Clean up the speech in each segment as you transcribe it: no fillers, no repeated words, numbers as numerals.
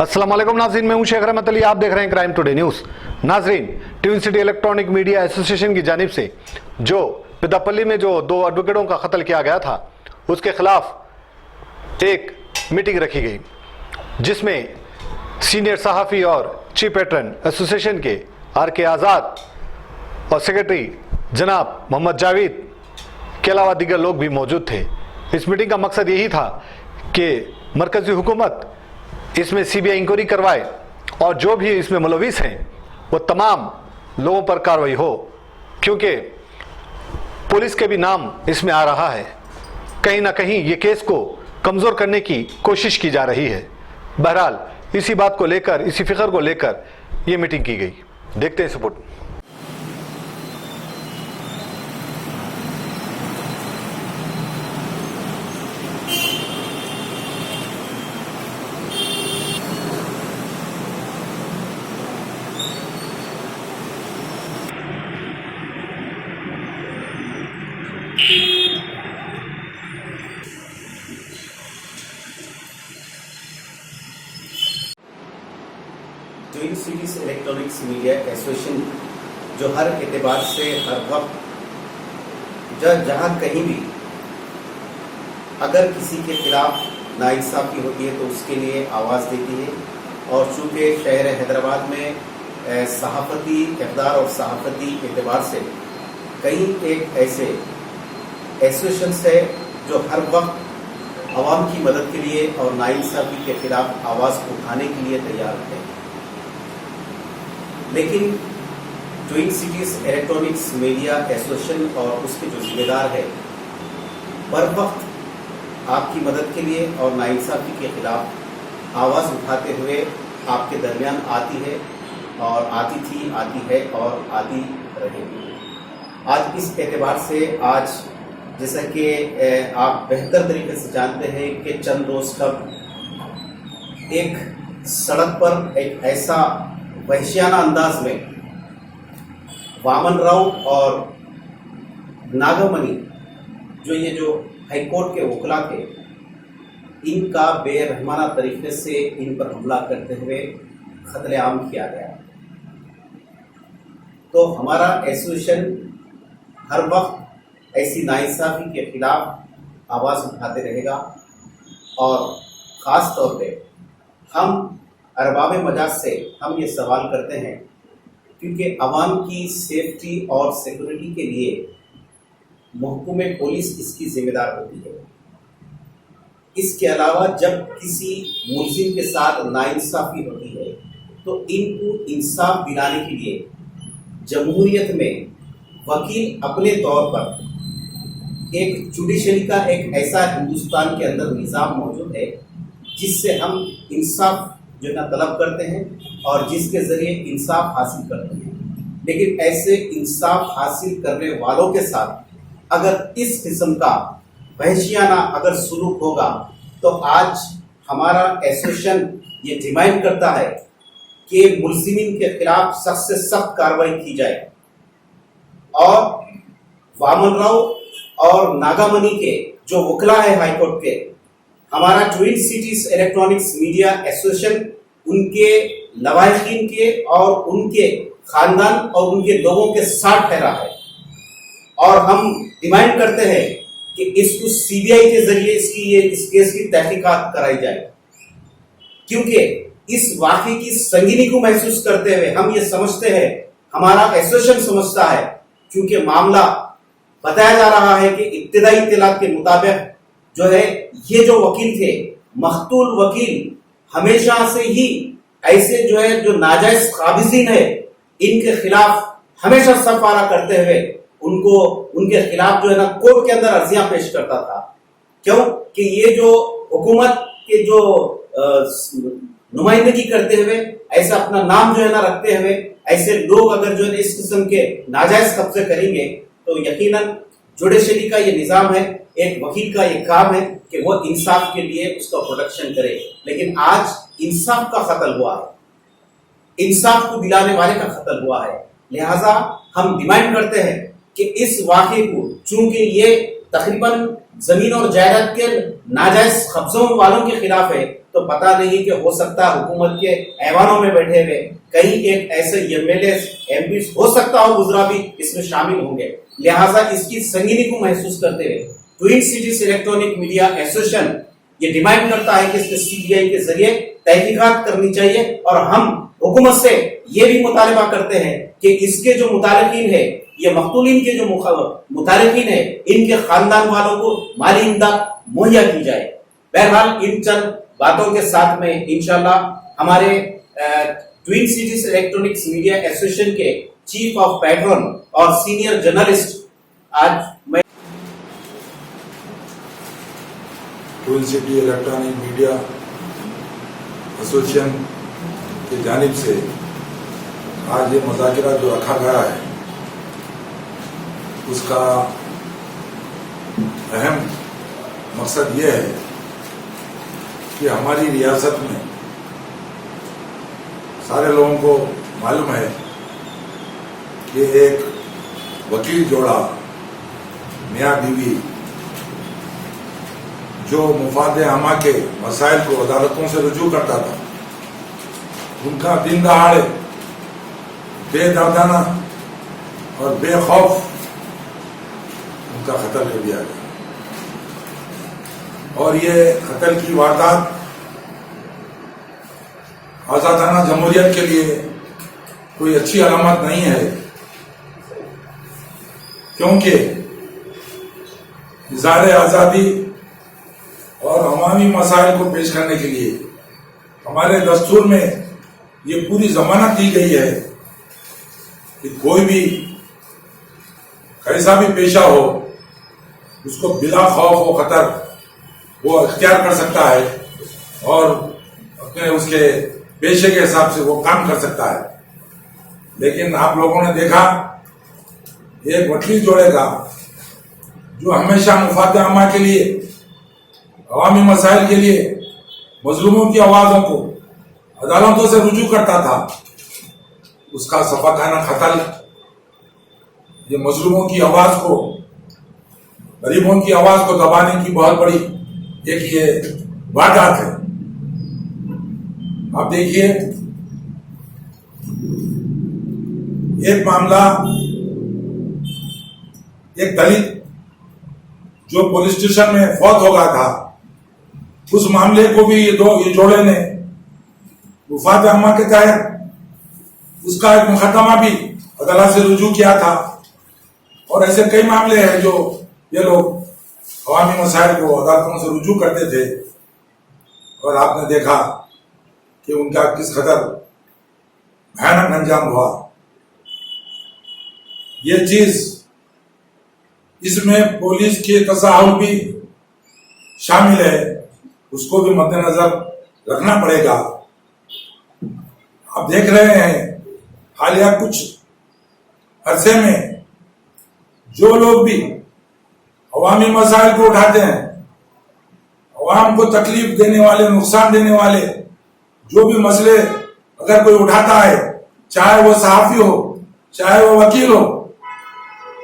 अस्सलाम वालेकुम नाज़रीन, मैं हूं शेख रहमत अली। आप देख रहे हैं क्राइम टुडे न्यूज़। नाज़रीन, twin city electronic media association की जानिब से जो पिदापल्ली में जो 2 एडवोकेटों का कत्ल किया गया था, उसके खिलाफ एक मीटिंग रखी गई, जिसमें सीनियर सहाफ़ी और चीफ पैटर्न एसोसिएशन के RK आज़ाद और सेक्रेटरी जनाब मोहम्मद जावेद के अलावा दीगर लोग भी मौजूद थे। इस मीटिंग का मकसद यही था कि मरकज़ी हुकूमत इसमें CBI इंक्वायरी करवाए और जो भी इसमें मुलविस हैं वो तमाम लोगों पर कार्रवाई हो, क्योंकि पुलिस के भी नाम इसमें आ रहा है। कहीं ना कहीं ये केस को कमज़ोर करने की कोशिश की जा रही है। बहरहाल इसी बात को लेकर, इसी फिक्र को लेकर ये मीटिंग की गई। देखते हैं support. Twin cities electronics media association जो हर एतबार से हर वक्त जहाँ कहीं भी अगर किसी के खिलाफ नाइंसाफी होती है तो उसके लिए आवाज़ देती है। और चूँकि शहर हैदराबाद में सहाफ़ती इक़दार और सहाफ़ती एतबार से कई एक ऐसे एसोसिएशन है जो हर वक्त आवाम की मदद के लिए और नाइंसाफी के खिलाफ आवाज़ उठाने के लिए तैयार हैं। लेकिन twin cities electronics media association और उसके जो जिम्मेदार है बर वक्त आपकी मदद के लिए और नाइंसाफी के खिलाफ आवाज़ उठाते हुए आपके दरमियान आती है और आती थी, आती है और आती रहेगी। आज इस एतबार से आज जैसा कि आप बेहतर तरीके से जानते हैं कि चंद रोज़ कब एक सड़क पर एक ऐसा वहशियाना अंदाज में वामन राव और नागामणि जो हाईकोर्ट के वकला थे, इनका बेरहमाना तरीके से इन पर हमला करते हुए कत्लेआम किया गया। तो हमारा एसोसिएशन हर वक्त ऐसी नाइंसाफी के खिलाफ आवाज़ उठाते रहेगा और ख़ास तौर पे हम अरबाब मजाज से हम ये सवाल करते हैं, क्योंकि आवाम की सेफ्टी और सिक्योरिटी के लिए महकूमे पुलिस इसकी जिम्मेदार होती है। इसके अलावा जब किसी मुलजिम के साथ नाइंसाफी होती है तो इनको इंसाफ दिलाने के लिए जमहूरियत में वकील अपने तौर पर एक जुडिशरी का एक ऐसा हिंदुस्तान के अंदर निज़ाम मौजूद है जिससे हम इंसाफ जो है ना तलब करते हैं और जिसके ज़रिए इंसाफ हासिल करते हैं। लेकिन ऐसे इंसाफ हासिल करने वालों के साथ अगर इस किस्म का वहशियाना अगर सुलूक होगा तो आज हमारा एसोसिएशन ये डिमांड करता है कि मुल्जिमीन के खिलाफ सख्त से सख्त कार्रवाई की जाए और वामन राव और नागामणि के जो वकला है हाईकोर्ट के, हमारा twin cities electronics media association उनके लवाहिकीन के और उनके खानदान और उनके लोगों के साथ ठहरा है। और हम डिमांड करते हैं कि इसको CBI के जरिए इस केस की तहकीकात कराई जाए, क्योंकि इस वाक़े की संगीनी को महसूस करते हुए हम ये समझते हैं, हमारा एसोसिएशन समझता है, क्योंकि मामला बताया जा रहा है कि इब्तिदाई इत्तलात के मुताबिक जो है ये जो वकील थे, मख्तूल वकील हमेशा से ही ऐसे जो है जो नाजायज काबिज़ीन है इनके खिलाफ हमेशा सफारा करते हुए उनके खिलाफ जो है ना कोर्ट के अंदर अर्जियां पेश करता था। क्यों कि ये जो हुकूमत के जो नुमाइंदगी करते हुए ऐसा अपना नाम जो है ना रखते हुए ऐसे लोग अगर जो है इस किस्म के नाजायज कब्जे करेंगे तो यकीनन जुडिशरी का ये निज़ाम है, एक वकील का ये काम है कि वो इंसाफ के लिए उसका प्रोटेक्शन करे। लेकिन आज इंसाफ का कत्ल हुआ है, इंसाफ को दिलाने वाले का कत्ल हुआ है। लिहाजा हम डिमांड करते हैं कि इस वाक़े को, चूंकि ये تقریباً زمین اور جائیداد کے ناجائز قبضوں والوں کے خلاف ہے تو پتہ نہیں کہ ہو سکتا حکومت کے ایوانوں میں بیٹھے ہوئے کہیں ایک ایسے M L A M P ہو سکتا ہو گزرا بھی اس میں شامل ہوں گے. لہٰذا اس کی سنگینی کو محسوس کرتے ہوئے ٹوئن سٹیز الیکٹرانک میڈیا ایسوسی ایشن یہ ڈیمانڈ کرتا ہے کہ اس کے سی بی آئی کے ذریعے تحقیقات کرنی چاہیے اور ہم حکومت سے یہ بھی مطالبہ کرتے ہیں کہ اس کے جو متعلقین ہیں یہ مقتولین کے جو متعلقین ہیں ان کے خاندان والوں کو مالی امداد مہیا کی جائے. بہرحال ان چند باتوں کے ساتھ میں انشاءاللہ ہمارے ٹوئن سٹیز الیکٹرانکس میڈیا ایسوسی ایشن کے چیف آف پیٹرن اور سینئر جرنلسٹ آج میں ٹوئن سٹی الیکٹرانک میڈیا ایسوسی ایشن کی جانب سے آج یہ مذاکرہ جو رکھا گیا ہے اس کا اہم مقصد یہ ہے کہ ہماری ریاست میں سارے لوگوں کو معلوم ہے کہ ایک وکیل جوڑا میاں بیوی جو مفاد عامہ کے مسائل کو عدالتوں سے رجوع کرتا تھا ان کا دن دہاڑے بے دردانہ اور بے خوف ان کا قتل کر دیا گیا اور یہ قتل کی واردات آزادانہ جمہوریت کے لیے کوئی اچھی علامت نہیں ہے کیونکہ اظہار آزادی اور عوامی مسائل کو پیش کرنے کے لیے ہمارے دستور میں یہ پوری ضمانت دی گئی ہے کہ کوئی بھی کیسا بھی پیشہ ہو اس کو بلا خوف و خطر وہ اختیار کر سکتا ہے اور اپنے اس کے پیشے کے حساب سے وہ کام کر سکتا ہے. لیکن آپ لوگوں نے دیکھا ایک وکیل جوڑے گا جو ہمیشہ مفاد عامہ کے لیے عوامی مسائل کے لیے مظلوموں کی آوازوں کو عدالتوں سے رجوع کرتا تھا اس کا صفاقانہ قتل یہ مظلوموں کی آواز کو غریبوں کی آواز کو دبانے کی بہت بڑی ایک یہ واردات ہے. آپ دیکھیے ایک معاملہ ایک دلت جو پولیس اسٹیشن میں فوت ہو گیا تھا اس معاملے کو بھی یہ جوڑے نے مفاد عامہ کے تحت اس کا ایک مقدمہ بھی عدالت سے رجوع کیا تھا اور ایسے کئی معاملے ہیں جو یہ لوگ عوامی مسائل کو عدالتوں سے رجوع کرتے تھے اور آپ نے دیکھا کہ ان کا کس قدر بھیانک انجام ہوا. یہ چیز اس میں پولیس کے تصاہل بھی شامل ہے اس کو بھی مد نظر رکھنا پڑے گا. آپ دیکھ رہے ہیں حالیہ کچھ عرصے میں جو لوگ بھی عوامی مسائل کو اٹھاتے ہیں عوام کو تکلیف دینے والے نقصان دینے والے جو بھی مسئلے اگر کوئی اٹھاتا ہے چاہے وہ صحافی ہو چاہے وہ وکیل ہو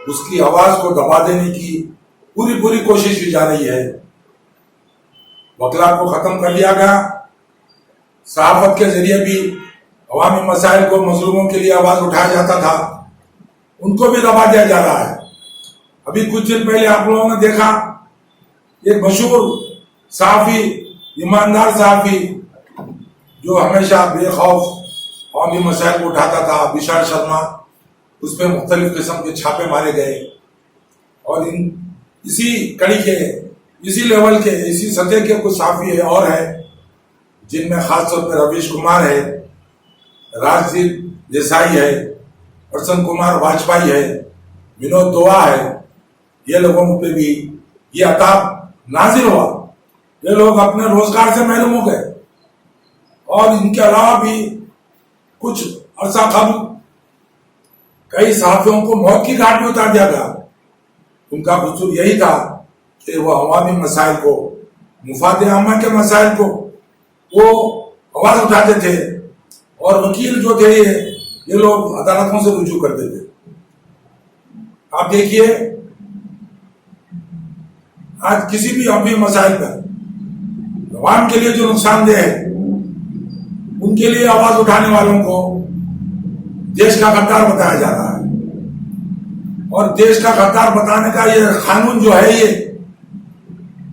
اس کی آواز کو دبا دینے کی پوری کوشش کی جا رہی ہے. وکلا کو ختم کر دیا گیا صحافت کے ذریعے بھی عوامی مسائل کو مظلوموں کے لیے آواز اٹھایا جاتا تھا ان کو بھی دبا دیا جا رہا ہے. ابھی کچھ دن پہلے آپ لوگوں نے دیکھا ایک مشہور صحافی ایماندار صحافی جو ہمیشہ بے خوف عوامی مسائل کو اٹھاتا تھا وشال شرما اس پہ مختلف قسم کے چھاپے مارے گئے اور اسی کڑی کے اسی لیول کے اسی سطح کے کچھ صحافی اور ہیں جن میں خاص طور پہ رویش کمار ہے راجدیپ دیسائی ہے پرسن کمار واجپئی ہے ونود دوا ہے. یہ لوگوں پہ بھی یہ عذاب نازل ہوا. یہ لوگ اپنے روزگار سے محروم ہو گئے اور ان کے علاوہ بھی کچھ عرصہ قبل کئی صحافیوں کو موت کی گھاٹ میں اتار دیا گیا. ان کا قصور یہی تھا کہ وہ عوامی مسائل کو مفاد عامہ کے مسائل کو وہ آواز اٹھاتے تھے اور وکیل جو تھے یہ لوگ عدالتوں سے رجوع کرتے تھے. آپ دیکھیے आज किसी भी अभी मसाइल पर अवाम के लिए जो नुकसानदेह है, उनके लिए आवाज उठाने वालों को देश का गद्दार बताया जा रहा है। और देश का गद्दार बताने का ये कानून जो है,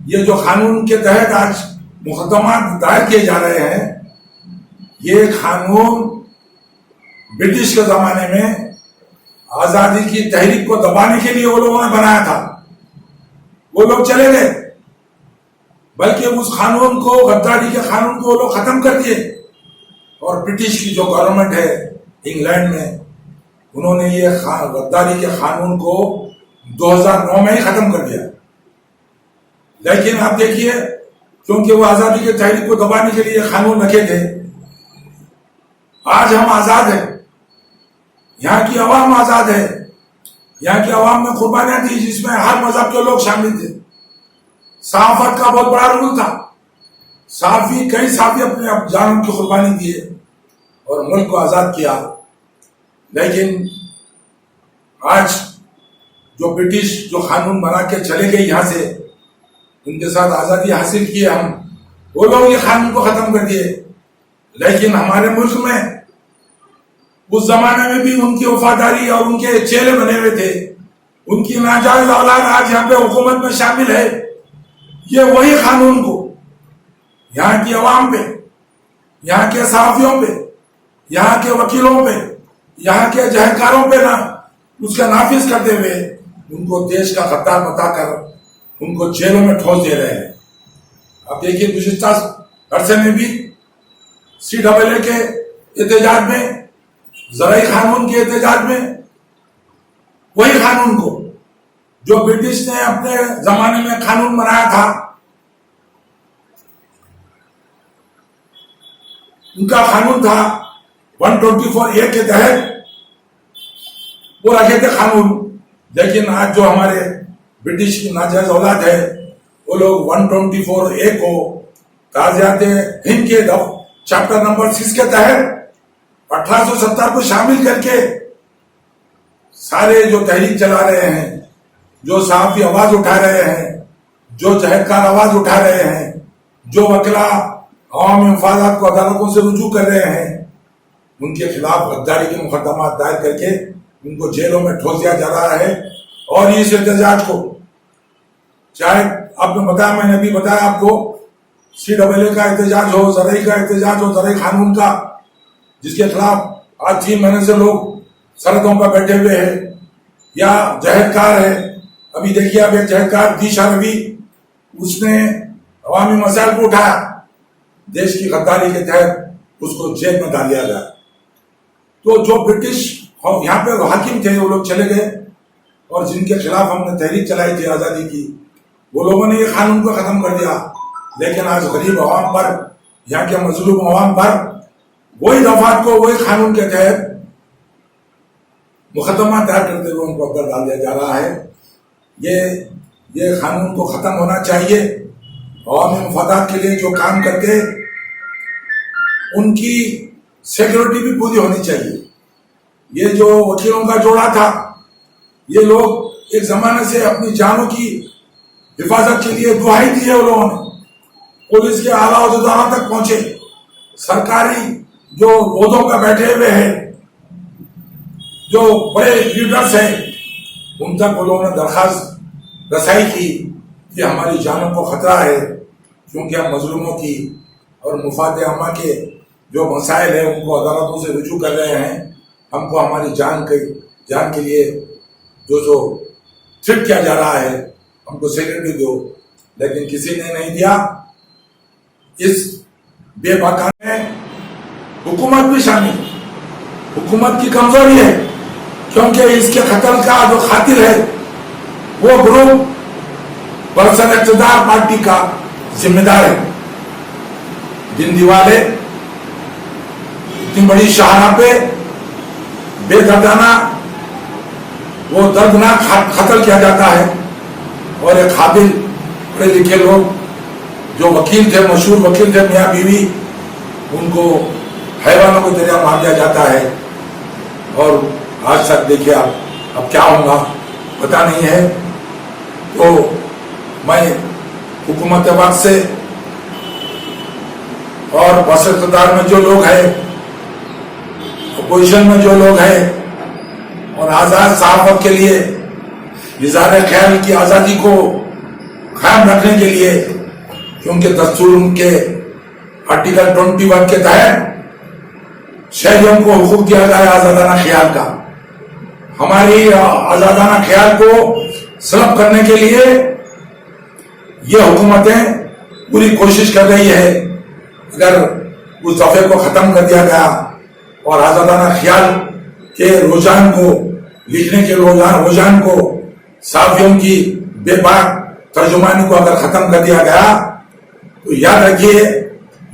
ये जो कानून के तहत आज मुकदमा दायर किए जा रहे हैं, ये कानून ब्रिटिश के जमाने में आजादी की तहरीक को दबाने के लिए वो लोगों ने बनाया था। वो लोग चले गए, बल्कि उस कानून को, गद्दारी के कानून को वो लोग खत्म कर दिए। और ब्रिटिश की जो गवर्नमेंट है इंग्लैंड में, उन्होंने ये गद्दारी के कानून को 2009 में ही खत्म कर दिया। लेकिन आप देखिए, क्योंकि वो आजादी के तहरीक को दबाने के लिए कानून रखे थे, आज हम आजाद हैं, यहाँ की आवाम आजाद है। यहाँ की आवाम में कुर्बानियां दी, जिसमें हर मजहब के लोग शामिल थे। सहाफत का बहुत बड़ा रोल था। कई साफी अपने जानों की कुर्बानी दिए और मुल्क को आजाद किया। लेकिन आज जो ब्रिटिश जो कानून बना के चले गए यहाँ से, उनके साथ आजादी हासिल किए हम, वो लोग ये कानून को खत्म कर दिए। लेकिन हमारे मुल्क में उस जमाने में भी उनकी वफादारी और उनके चेले बने हुए थे, उनकी नाजायज औलाद आज यहाँ पे हुकूमत में शामिल है। ये वही कानून को यहाँ की अवाम पे, यहाँ के सहाफियों पे, यहाँ के वकीलों पे, यहाँ के जहकारों पे ना उसका नाफिज करते हुए उनको देश का गद्दार बताकर उनको जेलों में ठोस दे रहे हैं। आप देखिए, गुज़िश्ता अरसे में भी CAA के एहतजाज में, ज़राई कानून के एहतजाज में, वही कानून को जो ब्रिटिश ने अपने जमाने में कानून बनाया था, उनका कानून था 124A के तहत वो रखे थे कानून। लेकिन आज जो हमारे ब्रिटिश की नाजायज औलाद है, वो लोग 124A को ताज़ियात हिंद के चैप्टर नंबर 6 के तहत 1870 को शामिल करके सारे जो तहरीक चला रहे हैं, जो सहाफी आवाज उठा रहे हैं, जो जहदकार आवाज उठा रहे हैं, जो वकीला अवामी मफादात को अदालतों से रुजू कर रहे हैं, उनके खिलाफ गद्दारी के मुकदमा दायर करके उनको जेलों में ठोस दिया जा रहा है। और इस एहतजाज को, चाहे आपने बताया, मैंने भी बताया आपको, CAA का एहतजाज हो, ज़राई का एहतजाज हो, ज़राई कानून का, जिसके खिलाफ आज 3 महीने से लोग सरहदों पर बैठे हुए हैं, या जहदकार है। अभी देखिए, अब एक जहदकार दिशा रवि, उसने अवामी मसाइल को उठाया, देश की गद्दारी के तहत उसको जेल में डाल दिया गया। तो जो ब्रिटिश यहाँ पे हाकिम थे, वो लोग चले गए, और जिनके खिलाफ हमने तहरीक चलाई थी आजादी की, वो लोगों ने ये कानून को खत्म कर दिया। लेकिन आज गरीब अवाम पर, यहाँ के मजलूम अवाम पर वही दफात को, वही कानून के तहत मुकदमा दायर करते हुए उनको अंदर डाल दिया जा रहा है। ये कानून को खत्म होना चाहिए। अवामी मफादात के लिए जो काम करते, उनकी सिक्योरिटी भी पूरी होनी चाहिए। ये जो वकीलों का जोड़ा था, ये लोग एक जमाने से अपनी जानों की हिफाजत के लिए दुहाई दी है। वो लोगों ने पुलिस के आला अहदेदारों तक पहुंचे, सरकारी जो ओहदों पर बैठे हुए हैं, जो बड़े लीडर्स हैं, उन तक वो लोगों ने दरखास्त रसाई की कि हमारी जानों को खतरा है, क्योंकि हम मजलूमों की और मुफाद आमा के जो मसाइल है उनको अदालतों से रुजू कर रहे हैं। हमको हमारी जान के लिए जो थ्रेट किया जा रहा है, हमको सिक्योरिटी दो। लेकिन किसी ने नहीं दिया। इस बेबाका में हुकूमत भी शामिल, हुकूमत की कमजोरी है, क्योंकि इसके कत्ल का जो खातिर है वो ग्रुप बरसर इक़्तिदार पार्टी का जिम्मेदार है। दिन दिवाले इतनी बड़ी शाहरा पे बेदर्दाना वो दर्दनाक कत्ल किया जाता है, और एक काबिल पढ़े लिखे लोग जो वकील थे, मशहूर वकील थे, मियाँ बीवी, उनको हैवानों को जरिया मार दिया जाता है। और आज तक देखिए अब क्या होगा पता नहीं है। तो मैं हुकूमत वक्त से और बस इक़्तिदार में जो लोग हैं, अपोजिशन में जो लोग हैं, और आज़ाद सहाफ़त के लिए इज़हार ख्याल की आज़ादी को कायम रखने के लिए, क्योंकि दस्तूर के आर्टिकल 21 के तहत शहरियों को हुकूक दिया गया है आज़ादाना ख्याल का। हमारी आज़ादाना ख्याल को सलब करने के लिए ये हुकूमतें पूरी कोशिश कर रही है। अगर उस दफे को ख़त्म कर दिया गया और आज़ादाना ख्याल के रुझान को, लिखने के रुझान को, साफियों की बेबाक तर्जुमानी को अगर ख़त्म कर दिया गया, तो याद रखिए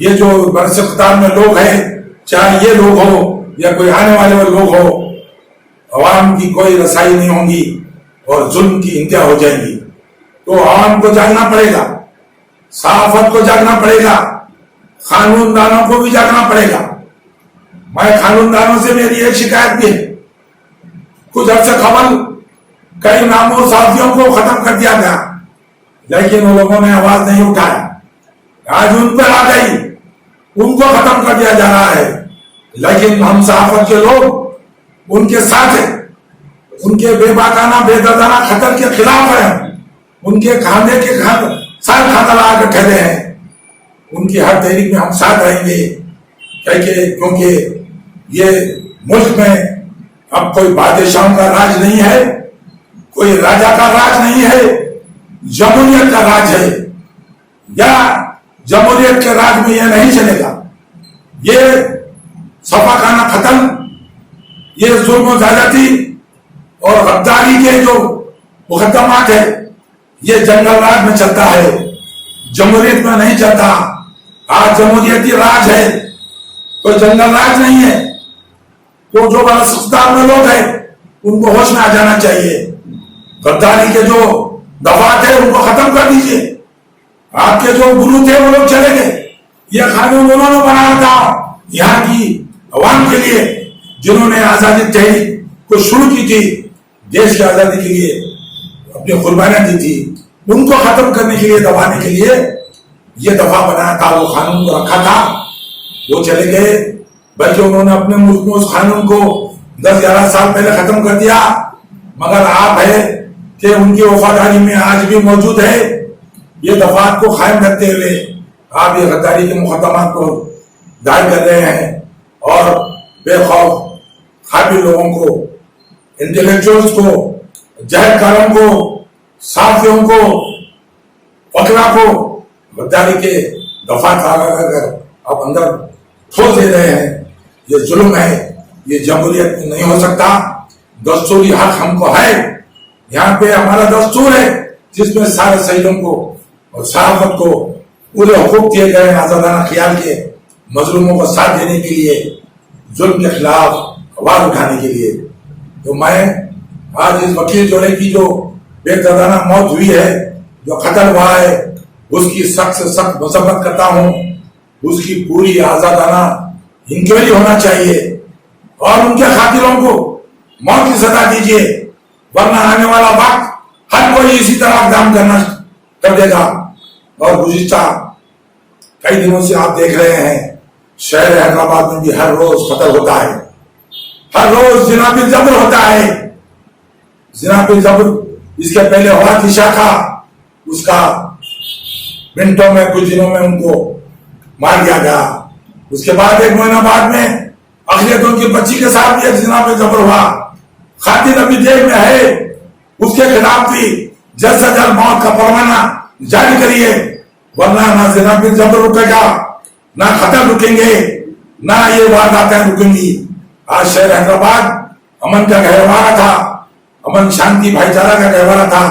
ये जो बरसख्तार में लोग हैं, चाहे ये लोग हो या कोई आने वाले लोग हो, अवाम की कोई रसाई नहीं होगी और जुल्म की इंतहा हो जाएगी। तो अवाम को जागना पड़ेगा, सहाफत को जागना पड़ेगा, कानूनदानों को भी जागना पड़ेगा। मैं कानूनदानों से मेरी एक शिकायत भी है, कुछ अर्से कबल कई नामों साथियों को खत्म कर दिया गया, लेकिन उन लोगों ने आवाज नहीं उठाया। आज उन पर आ गई, उनको खत्म कर दिया जा रहा है, लेकिन हम सहाफत के लोग उनके साथ हैं, उनके बेबाकाना बेदर्दाना खतर के खिलाफ हैं, उनके खाने के साथ खाता लगा कर ठहरे हैं। उनकी हर तहरीक में हम साथ रहेंगे, क्योंकि ये मुल्क में अब कोई बादशाहों का राज नहीं है, कोई राजा का राज नहीं है, जमहूरियत का राज है। या जमहूरियत के राज में यह नहीं चलेगा। ये सफाखाना खत्म, ये जुल्म ज्यादती और गद्दारी के जो मुकदमात है, ये जंगल राज में चलता है, जमहूरियत में नहीं चलता। आज जमहूरियती राज है, कोई जंगल राज नहीं है। तो जो बरसख्तार में लोग हैं उनको होश में आ जाना चाहिए। गद्दारी के जो दफात है उनको खत्म कर दीजिए। आपके जो गुरु थे वो लोग चले गए, ये कानून उन्होंने बनाया था यहाँ की अवाम के लिए, जिन्होंने आजादी तहरीक को शुरू की थी, देश की आजादी के लिए अपनी कुर्बानियां दी थी, उनको खत्म करने के लिए, दबाने के लिए ये दफा बनाया था, वो कानून को रखा था। वो चले गए, बल्कि उन्होंने अपने मुल्क में उस कानून को 10-11 साल पहले खत्म कर दिया। मगर आप है कि उनकी वफादारी में आज भी मौजूद है। ये दफात को कायम रखते हुए आप ये गद्दारी के मुकदमा को दायर कर रहे हैं और बेखौफ काबिल लोगों को, इंटेलेक्चुअल्स को, जहदकारों को, साथियों को, वकला को गद्दारी के दफात अगर आप अंदर ठोस दे रहे हैं, ये जुल्म है, ये जमहूरियत नहीं हो सकता। दस्तूरी हक हमको है, यहाँ पे हमारा दस्तूर है जिसमें सारे शहीदों को और सहाफत को पूरे हुकूक दिए गए हैं, आजादाना ख्याल के मजलूमों को साथ देने के लिए, जुल्म के खिलाफ आवाज उठाने के लिए। तो मैं आज इस वकील जोड़े की जो बेदर्दाना मौत हुई है, जो कत्ल हुआ है, उसकी सख्त से सख्त मजम्मत करता हूँ। उसकी पूरी आजादाना इंक्वायरी होना चाहिए और उनके कातिलों को मौत की सजा दीजिए, वरना आने वाला वक्त हर कोई इसी तरह इक़दाम कर देगा। और गुज़िश्ता कई दिनों से आप देख रहे हैं शहर हैदराबाद में भी हर रोज कत्ल होता है, हर रोज जिना-बिल ज़ब्र होता है। जिना-बिल ज़ब्र इसके पहले हुआ थी शाखा, उसका मिनटों में, कुछ दिनों में उनको मार दिया गया। उसके बाद एक महीना बाद में अखिलतों की बच्ची के साथ भी एक जिना-बिल ज़ब्र हुआ। खातिन अभी जेल में है, उसके खिलाफ भी जल्द से जल्द मौत का परवाना जारी करिए, वरना ना जिना-बिल ज़ब्र रुकेगा, ना कत्ल रुकेंगे, ना ये वारदातें रुकेंगी। आज शहर हैदराबाद अमन का गहवारा था, अमन शांति भाईचारा का गहवारा था।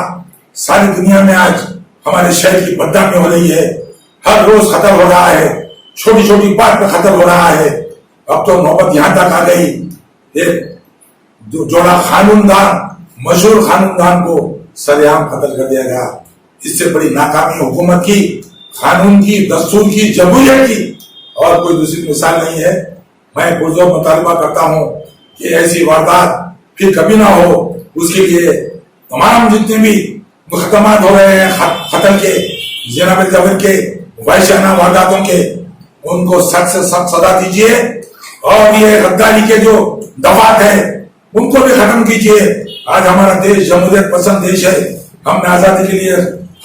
सारी दुनिया में आज हमारे शहर की बदनामी हो रही है, हर रोज कत्ल हो रहा है, छोटी छोटी बात पे कत्ल हो रहा है। अब तो नौबत यहां तक आ गई, एक जोड़ा कानूनदान, मशहूर कानूनदान को सरेआम कत्ल कर दिया गया। इससे बड़ी नाकामी हुकूमत की, कानून की, दस्तूर की, जमहूरियत की और कोई दूसरी मिसाल नहीं है। मैं पुरजोर मुतालबा करता हूं कि ऐसी वारदात फिर कभी ना हो। उसके लिए तमाम जितने भी मुकदमात हो रहे हैं कत्ल के, जनाब जबर के, वहशाना वारदातों के, उनको सख्त से सख्त सजा दीजिए और ये गद्दारी के जो दफात है उनको भी खत्म कीजिए। आज हमारा देश जमहूरियत पसंद देश है, हमने आजादी के लिए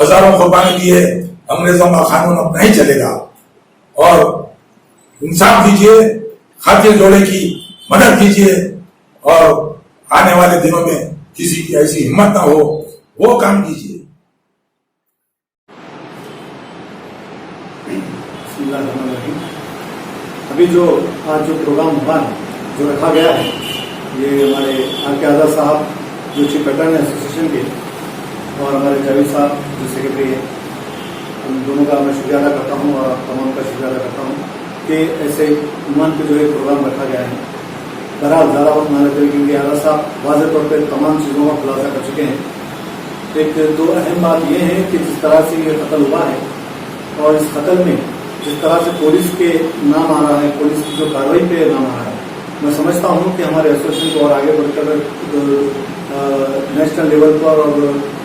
हजारों कुर्बानी दी है, अंग्रेजों का कानून अब नहीं चलेगा। और इंसाफ दीजिए, खातिर जोड़े की मदद कीजिए और आने वाले दिनों में किसी की ऐसी हिम्मत ना हो वो काम कीजिए। अभी जो आज जो प्रोग्राम हुआ है, जो रखा गया है, ये हमारे आर के आज़ाद साहब जो चीफ पैटर्न एसोसिएशन के और हमारे जावेद साहब जो सेक्रेटरी है, उन दोनों का मैं शुक्रिया अदा करता हूँ और तमाम का शुक्रिया अदा करता हूँ कि ऐसे ईमान पे जो है प्रोग्राम रखा गया है। बहरहाल ज़्यादा वक्त ना लगेगा क्योंकि आज़ाद साहब वाज़ेह तौर पर तमाम चीज़ों का खुलासा कर चुके हैं। एक दो अहम बात यह है कि जिस तरह से ये कत्ल हुआ है और इस कत्ल में जिस तरह से पुलिस के नाम आ रहा है, पुलिस की जो कार्रवाई पे नाम आ रहा है, मैं समझता हूँ कि हमारे एसोसिएशन को और आगे बढ़कर नेशनल लेवल पर और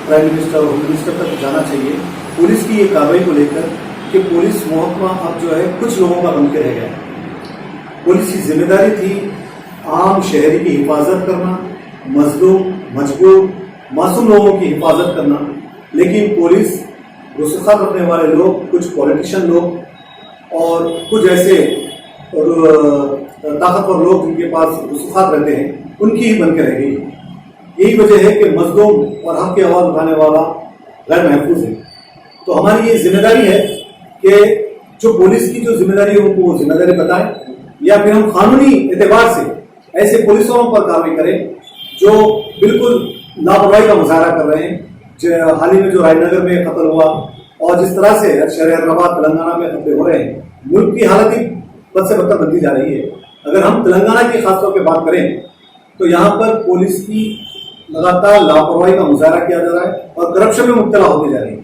प्राइम मिनिस्टर और होम मिनिस्टर तक जाना चाहिए पुलिस की ये कार्रवाई को लेकर कि पुलिस महकमा अब जो है कुछ लोगों का बन के रह गया है। पुलिस की जिम्मेदारी थी आम शहरी की हिफाजत करना, मजलूम, मजबूर, मासूम लोगों की हिफाजत करना, लेकिन पुलिस गुस्सा करने वाले लोग, कुछ पॉलिटिशियन लोग और कुछ ऐसे ताकतवर लोग जिनके पास गुस्सा रहते हैं, उनकी ही बनकर रह गई। यही वजह है कि मजलूम और हक की आवाज़ उठाने वाला गैर महफूज है। तो हमारी ये जिम्मेदारी है कि जो पुलिस की जो जिम्मेदारी है उनको वो जिम्मेदारी बताएं या फिर हम कानूनी एतबार से ऐसे पुलिसों पर कार्रवाई करें जो बिल्कुल लापरवाही का मुजाहरा कर रहे हैं। हाल ही में जो राजनगर में कत्ल हुआ और जिस तरह से शहर हैदराबाद तेलंगाना में कत्ल हो रहे हैं, मुल्क की हालत ही बद से बदतर बनती जा रही है। अगर हम तेलंगाना की खासतौर पर बात करें तो यहाँ पर पुलिस की लगातार लापरवाही का मुजाहरा किया जा रहा है और करप्शन में मुब्तला होती जा रही है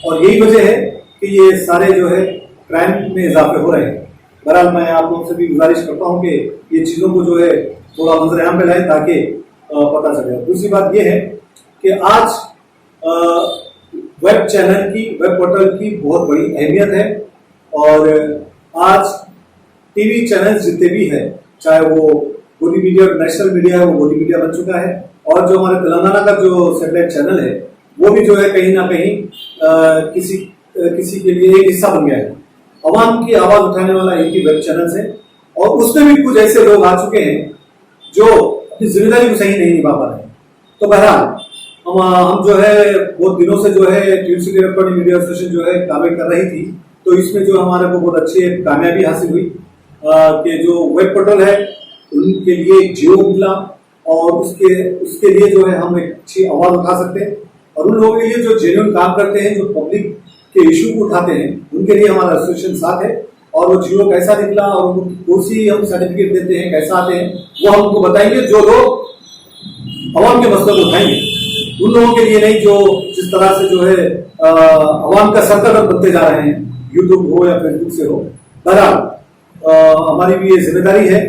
और यही वजह है कि ये सारे जो है क्राइम में इजाफे हो रहे हैं। बहरहाल मैं आप लोगों से भी गुजारिश करता हूँ कि ये चीज़ों को जो है थोड़ा मंजर-ए-आम पे लाएं ताकि पता चले। दूसरी बात ये है कि आज वेब चैनल की, वेब पोर्टल की बहुत बड़ी अहमियत है और आज टीवी चैनल जितने भी हैं, चाहे वो गोदी मीडिया, नेशनल मीडिया है, वो गोदी मीडिया बन चुका है और जो हमारे तेलंगाना का जो सैटेलाइट चैनल है वो भी जो है कहीं ना कहीं किसी के लिए एक हिस्सा बन गया है। अवाम की आवाज उठाने वाला एक ही वेब चैनल है और उसमें भी कुछ ऐसे लोग आ चुके हैं जो अपनी जिम्मेदारी को सही नहीं निभा पा रहे हैं। तो बहरहाल हम जो है बहुत दिनों से जो है twin city electronic media association जो है कार्रवाई कर रही थी, तो इसमें जो हमारे को बहुत अच्छी कामयाबी हासिल हुई कि जो वेब पोर्टल है उनके लिए एक जियो मिला और उसके लिए जो है हम एक अच्छी आवाज उठा सकते हैं और उन लोगों के लिए जो जेन्युइन काम करते हैं, जो पब्लिक के इशू को उठाते हैं, उनके लिए हमारा एसोसिएशन साथ है। और वो जियो कैसा निकला और उनको कौन-सी हम सर्टिफिकेट देते हैं, कैसा आते हैं, वो हमको बताएंगे जो लोग अवाम के मसले को उठाएंगे। उन लोगों के लिए नहीं जो जिस तरह से जो है अवाम का सरकदर बनते जा रहे हैं, यूट्यूब हो या फेसबुक से हो। बहरहाल हमारी भी ये जिम्मेदारी है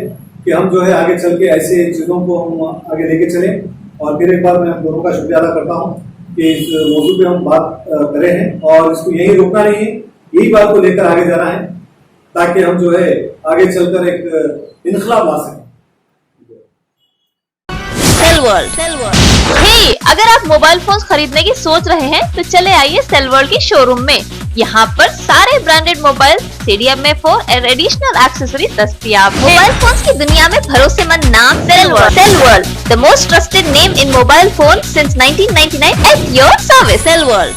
कि हम जो है आगे चल के ऐसे चीज़ों को हम आगे लेके चलें। और फिर एक बार मैं आप दोनों का शुक्रिया अदा करता हूँ कि इस मौजूद पे हम बात करे हैं और इसको यही रोकना नहीं है, यही बात को लेकर आगे जाना है ताकि हम जो है आगे चलकर एक इनकलाब ला सकें। हे, अगर आप मोबाइल फोन खरीदने की सोच रहे हैं तो चले आइए सेल वर्ल्ड की शोरूम में। यहाँ पर सारे ब्रांडेड मोबाइल, CDMA4 और एडिशनल एक्सेसरी दस्तयाब है। मोबाइल फोन्स की दुनिया में भरोसेमंद नाम Cell World, the most trusted name in mobile phone since 1999 at your service. Cell world.